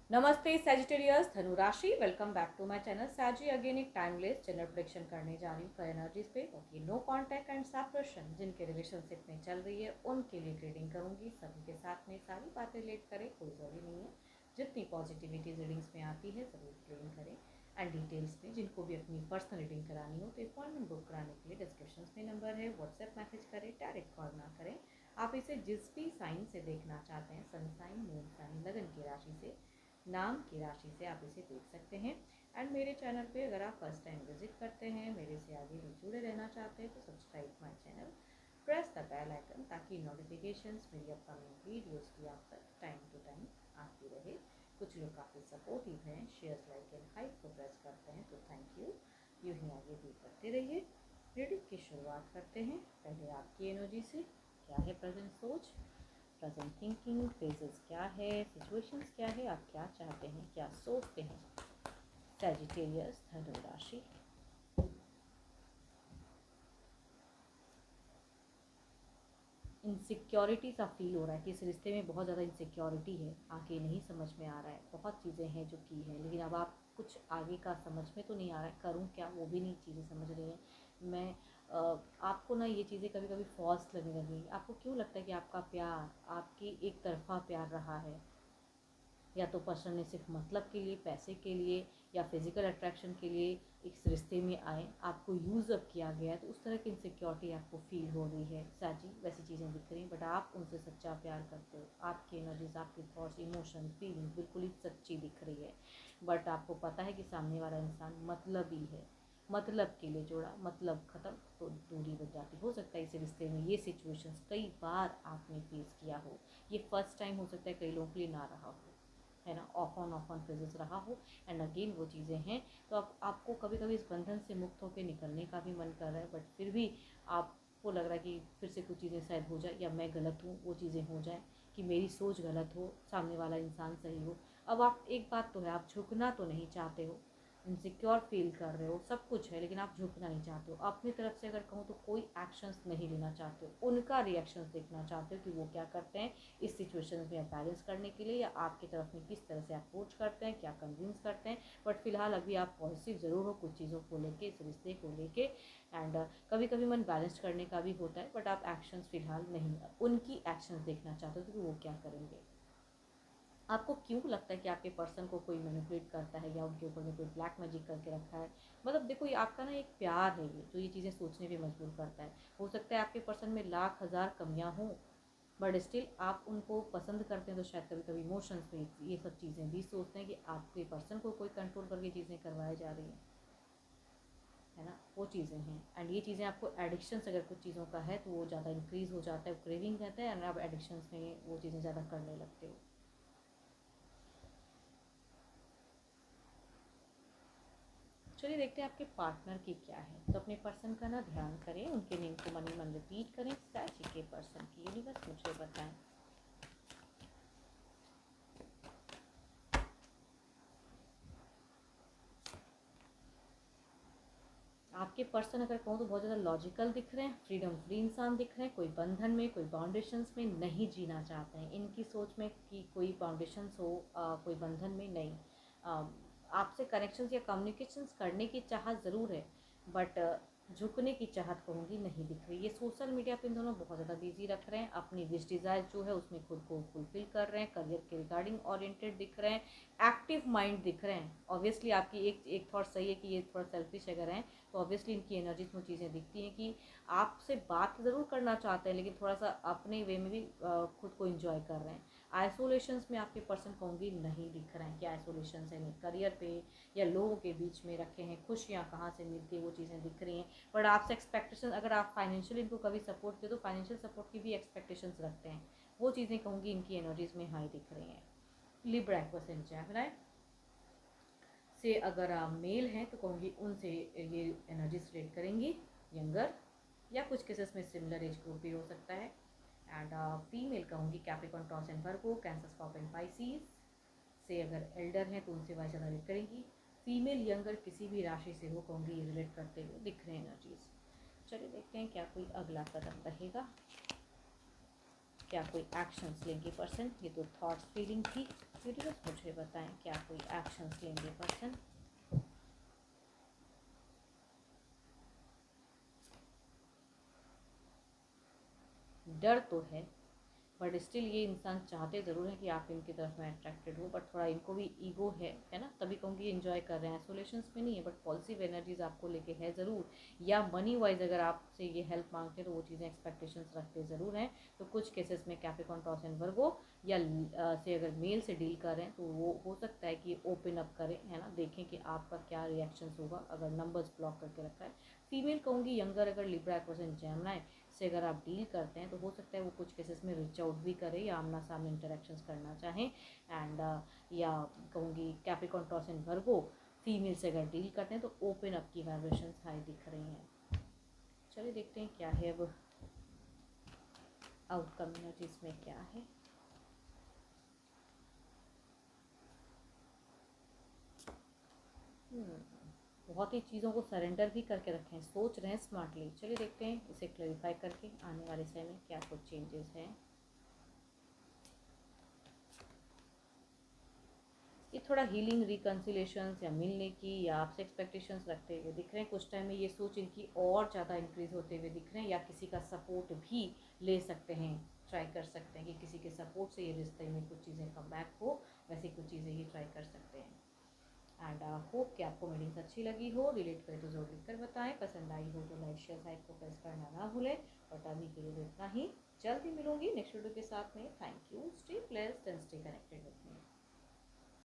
नमस्ते सैजिटेरियस धनु राशि, welcome back to my channel सैजी। अगेन एक टाइमलेस जनरल प्रेडिक्शन करने जा रही हूँ फॉर एनर्जीज पे। Okay, no contact and separation, जिनके रिलेशनशिप में चल रही है उनके लिए ट्रेडिंग करूंगी। सभी के साथ में सारी बातें रिलेट करें, कोई जरूरी नहीं है। जितनी पॉजिटिविटी रीडिंग्स में आती है ज़रूर ट्रेडिंग करें। एंड डिटेल्स में जिनको भी अपनी पर्सनल रीडिंग करानी हो तो अपॉइंटमेंट बुक कराने के लिए डिस्क्रिप्शन में नंबर है, व्हाट्सएप मैसेज करें, डायरेक्ट कॉल ना करें। आप इसे जिस भी साइन से देखना चाहते हैं, सन साइन, मून साइन, लगन की राशि से, नाम की राशि से आप इसे देख सकते हैं। एंड मेरे चैनल पे अगर आप फर्स्ट टाइम विजिट करते हैं, मेरे से आगे भी जुड़े रहना चाहते हैं तो subscribe my channel, press the bell icon, ताकि नोटिफिकेशंस मेरी अपकमिंग वीडियोस की आप तक टाइम टू टाइम आती रहे। कुछ लोग काफ़ी सपोर्टिव हैं, शेयर्स, लाइक एंड हाइप को प्रेस करते हैं, तो थैंक यू। यूँ ही आगे भी करते रहिए। रीडिंग की शुरुआत करते हैं पहले आपकी एनर्जी से। क्या है प्रेजेंट सोच, प्रेजेंट थिंकिंग, फेजेस क्या है, सिचुएशंस क्या है, आप क्या चाहते हैं, क्या सोचते हैं। सैजिटेरियस धनु राशि। इनसिक्योरिटी सा फील हो रहा है कि इस रिश्ते में बहुत ज़्यादा इनसिक्योरिटी है, आगे नहीं समझ में आ रहा है। बहुत चीज़ें हैं जो की है, लेकिन अब आप कुछ आगे का समझ में तो नहीं आ रहा है, करूँ क्या वो भी नहीं चीज़ें समझ रही हैं। मैं आपको ना ये चीज़ें कभी कभी फॉल्स लगने लगेंगी। आपको क्यों लगता है कि आपका प्यार आपकी एक तरफा प्यार रहा है, या तो पर्सन ने सिर्फ मतलब के लिए, पैसे के लिए या फिजिकल अट्रैक्शन के लिए इस रिश्ते में आए, आपको यूज़ अप किया गया है, तो उस तरह की इनसिक्योरिटी आपको फील हो रही है। साजी वैसी चीज़ें दिख रही हैं, बट आप उनसे सच्चा प्यार करते हो। आपकी एनर्जीज, आपकी थॉट्स, इमोशन, फीलिंग बिल्कुल ही सच्ची दिख रही है। बट आपको पता है कि सामने वाला इंसान मतलबी है, मतलब के लिए जोड़ा, मतलब ख़त्म तो दूरी बन जाती। हो सकता है इस रिश्ते में ये सिचुएशंस कई बार आपने फेस किया हो, ये फर्स्ट टाइम हो सकता है कई लोगों के लिए ना रहा हो, है ना, ऑफ ऑन फेजेस रहा हो। एंड अगेन वो चीज़ें हैं, तो आपको कभी कभी इस बंधन से मुक्त होकर निकलने का भी मन कर रहा है, बट फिर भी आपको लग रहा है कि फिर से कुछ चीज़ें शायद हो जाए, या मैं गलत हूँ, वो चीज़ें हो जाए, कि मेरी सोच गलत हो, सामने वाला इंसान सही हो। अब आप, एक बात तो है, आप झुकना तो नहीं चाहते हो, इनसिक्योर फील कर रहे हो, सब कुछ है, लेकिन आप झुकना नहीं चाहते हो। अपनी तरफ से अगर कहूँ तो कोई एक्शंस नहीं लेना चाहते हो, उनका रिएक्शंस देखना चाहते हो कि वो क्या करते हैं इस सिचुएशन में बैलेंस करने के लिए, या आपकी तरफ में किस तरह से अप्रोच करते हैं, क्या कन्विंस करते हैं। बट फिलहाल अभी आप पॉजिटिव ज़रूर हो कुछ चीज़ों को लेके, इस रिश्ते को लेके। एंड कभी कभी मन बैलेंस करने का भी होता है, बट आप एक्शंस फिलहाल नहीं, उनकी एक्शंस देखना चाहते हो कि वो क्या करेंगे। आपको क्यों लगता है कि आपके पर्सन को कोई मैनिपुलेट करता है, या उनके ऊपर में कोई ब्लैक मैजिक करके रखा है। मतलब देखो, ये आपका ना एक प्यार है ये, जो ये चीज़ें सोचने पे मजबूर करता है। हो सकता है आपके पर्सन में लाख हज़ार कमियां हों, बट स्टिल आप उनको पसंद करते हैं, तो शायद कभी कभी इमोशंस में ये सब चीज़ें भी सोचते हैं कि आपके पर्सन को कोई कंट्रोल करके चीज़ें करवाई जा रही हैं, है ना, वो चीज़ें हैं। एंड ये चीज़ें आपको एडिक्शंस अगर कुछ चीज़ों का है तो वो ज़्यादा इंक्रीज़ हो जाता है, क्रेविंग रहता है, एंड आप एडिक्शंस में वो चीज़ें ज़्यादा करने लगते हो। चलिए देखते हैं आपके पार्टनर की क्या है। तो अपने पर्सन का ना ध्यान करें, उनके नेम को मन ही मन रिपीट करें। सैची के पर्सन की यूनिवर्स मुझे बताएं। आपके पर्सन अगर कहूँ तो बहुत ज़्यादा लॉजिकल दिख रहे हैं, फ्रीडम फ्री इंसान दिख रहे हैं, कोई बंधन में, कोई बाउंडेशंस में नहीं जीना चाहते हैं। इनकी सोच में कि कोई बाउंडेशंस हो, कोई बंधन में नहीं। आपसे कनेक्शंस या कम्युनिकेशंस करने की चाहत ज़रूर है, बट झुकने की चाहत कहूँगी नहीं दिख रही। ये सोशल मीडिया पे इन दोनों बहुत ज़्यादा बिजी रख रहे हैं, अपनी विश डिज़ायर जो है उसमें खुद को फुलफिल कर रहे हैं, करियर के रिगार्डिंग ओरिएंटेड दिख रहे हैं, एक्टिव माइंड दिख रहे हैं। ऑब्वियसली आपकी एक थॉट सही है कि ये थोड़ा सेल्फिश अगर हैं, तो ऑब्वियसली इनकी एनर्जीज में चीज़ें दिखती हैं कि आपसे बात ज़रूर करना चाहते हैं, लेकिन थोड़ा सा अपने वे में भी खुद को इंजॉय कर रहे हैं। आइसोलेशंस में आपके पर्सन कहूँगी नहीं दिख रहे हैं कि आइसोलेशन है, करियर पे या लोगों के बीच में रखे हैं, खुशियाँ कहाँ से मिलती है वो चीज़ें दिख रही हैं। बट आपसे एक्सपेक्टेशन, अगर आप फाइनेंशियली इनको कभी सपोर्ट किए तो फाइनेंशियल सपोर्ट की भी एक्सपेक्टेशंस रखते हैं, वो चीज़ें कहूँगी इनकी एनर्जीज में हाई दिख रही हैं। लिब्रा एक्वेशन जैमिनी से अगर आप मेल हैं तो कहूँगी उनसे ये एनर्जीज रिलेट करेंगी, यंगर, या कुछ केसेस में सिमिलर एज ग्रुप भी हो सकता है। एंड फीमेल कहूँगी Capricorn, taurus and Virgo, cancer, Scorpio, Pisces से अगर एल्डर हैं तो उनसे वाइज ज़्यादा रिलेट करेंगी। फीमेल यंगर किसी भी राशि से हो कहूँगी ये रिलेट करते हुए दिख रहे हैं एनर्जीज। चलिए देखते हैं क्या कोई अगला कदम रहेगा। क्या कोई एक्शंस लेंगे पर्सन? ये तो थॉट्स फीलिंग थी। यूनिवर्स मुझे बताएं क्या कोई एक्शंस लेंगे पर्सन? डर तो है, बट स्टिल ये इंसान चाहते ज़रूर हैं कि आप इनकी तरफ में अट्रैक्टेड हो, बट थोड़ा इनको भी ईगो है ना, तभी कहूँगी इन्जॉय कर रहे हैं। आइसोलेशंस में नहीं है, बट पॉजिटिव एनर्जीज आपको लेके है ज़रूर। या मनी वाइज अगर आपसे ये हेल्प मांगते हैं तो वो चीज़ें एक्सपेक्टेशंस रखते ज़रूर हैं। तो कुछ केसेस में कैप्रिकॉर्न, टॉरस एंड वर्गो या से अगर मेल से डील कर रहे हैं तो वो हो सकता है कि ओपन अप करें, है ना, देखें कि आपका क्या रिएक्शंस होगा अगर नंबर्स ब्लॉक करके रखा है। फीमेल कहूँगी यंगर, अगर लिब्रा, एक्वेरियस, जेमिनी से अगर आप डील करते हैं तो हो सकता है वो कुछ केसेस में रिच आउट भी करें या आमना सामने इंटरेक्शंस करना चाहें। एंड या कहूँगी Capricorn, taurus and Virgo female से अगर डील करते हैं तो ओपन अप की वाइब्रेशंस हाई दिख रही हैं। चलिए देखते हैं क्या है अब आउटकम एनर्जीज में क्या है। बहुत ही चीज़ों को सरेंडर भी करके रखें, सोच रहे हैं स्मार्टली। चलिए देखते हैं इसे क्लैरिफाई करके आने वाले समय में क्या कुछ चेंजेस हैं। ये थोड़ा हीलिंग, रिकन्सिलेशंस या मिलने की या आपसे एक्सपेक्टेशंस रखते हुए दिख रहे हैं। कुछ टाइम में ये सोच इनकी और ज़्यादा इंक्रीज होते हुए दिख रहे हैं, या किसी का सपोर्ट भी ले सकते हैं, ट्राई कर सकते हैं कि किसी के सपोर्ट से ये रिश्ते में कुछ चीज़ें कम बैक हो, वैसे कुछ चीज़ें ये ट्राई कर सकते हैं। एंड होप कि आपको मीटिंग्स अच्छी लगी हो। रिलेट करें तो जरूर लिख कर बताएं। पसंद आई हो तो लाइक, शेयर, साइड को प्रेस करना ना भूलें। और अभी के लिए इतना ही, जल्दी मिलूंगी नेक्स्ट वीडियो के साथ में। Thank you, stay blessed and stay connected with me.